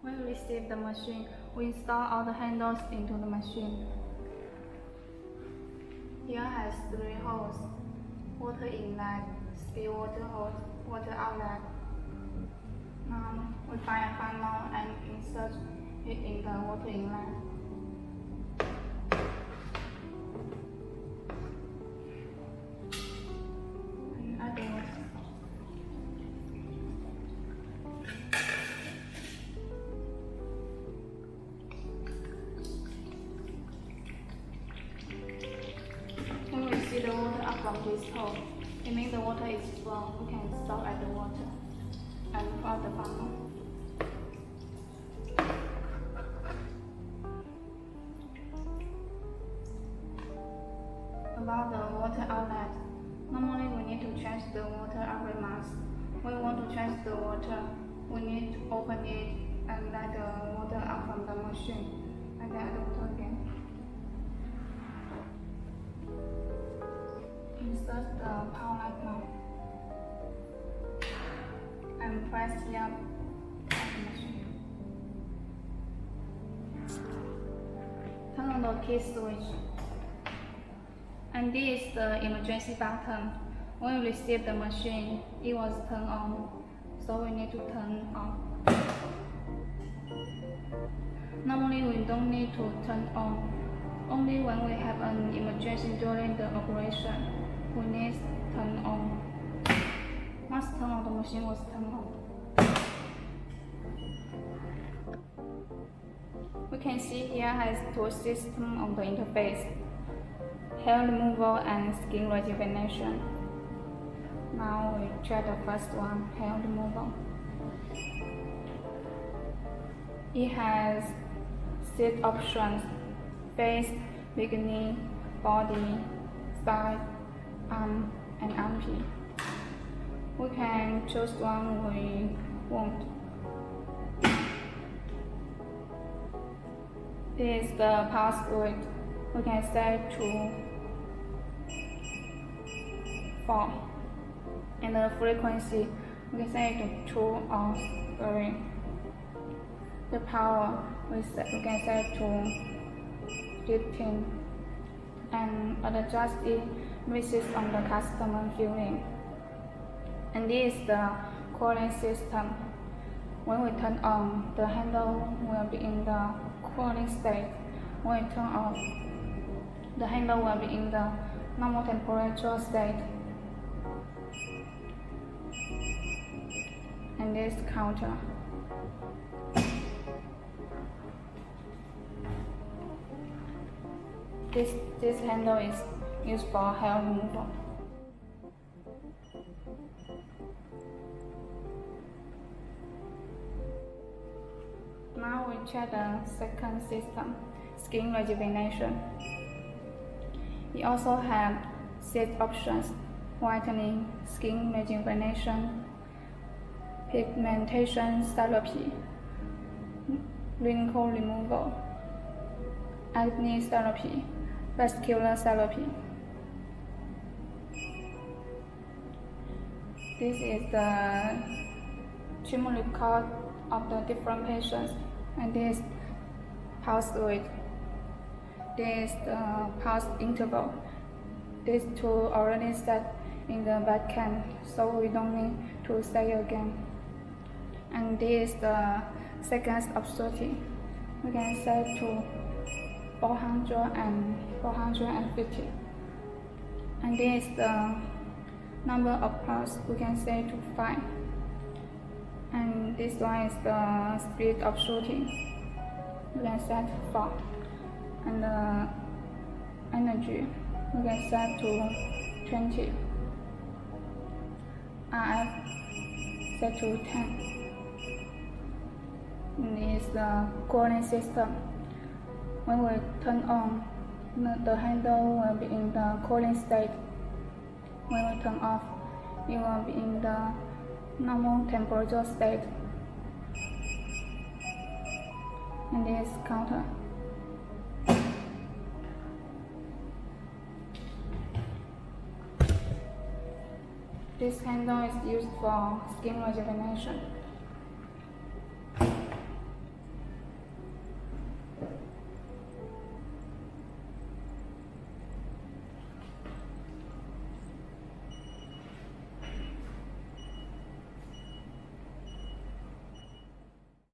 When we receive the machine, we install all the handles into the machine. Here has 3 holes: water inlet, still water hose, water outlet. Now we find a funnel and insert it in the water inlet. And add the water. When we see the water up from this hole, it means the water is full. We can stop at the water and plug the funnel. About the water outlet, normally we need to change the water every month. When we want to change the water, we need to open it and let the water out from the machine, and then add the water again. Insert the power light now and press here on the machine. Turn on the key switch. And this is the emergency button. When we receive the machine, it was turned on, so we need to turn off. Normally we don't need to turn on. Only when we have an emergency during the operation, we need to turn on. Once turned on, the machine was turned on. We can see here has 2 systems on the interface: hair removal and skin rejuvenation. Now we try the first one, hair removal. It has 6 options: face, bikini, body, side, arm, and armpit. We can choose one we want. This is the power switch. We can set to 4. And the frequency, we can set it to 2 or 3. The power, we can set to 15. And adjust it based on the customer feeling. And this is the cooling system. When we turn on, the handle will be in the cooling state. When we turn off, the handle will be in the normal temperature state. And this counter. This handle is used for hair removal. Now we check the second system, skin rejuvenation. We also have 6 options: whitening, skin rejuvenation, pigmentation therapy, wrinkle removal, acne therapy, vascular therapy. This is the treatment record of the different patients, and this pulse rate. This is the pulse interval. These 2 already set in the back can, so we don't need to say again. And this is the seconds of 30. We can set to 400 and 450. And this is the number of pulse. We can set to 5. And this one is the speed of shooting. We can set to 4. And the energy, we can set to 20. RF set to 10. This is the cooling system. When we turn on, the handle will be in the cooling state. When we turn off, it will be in the normal temperature state. And this counter. This handle is used for skin rejuvenation.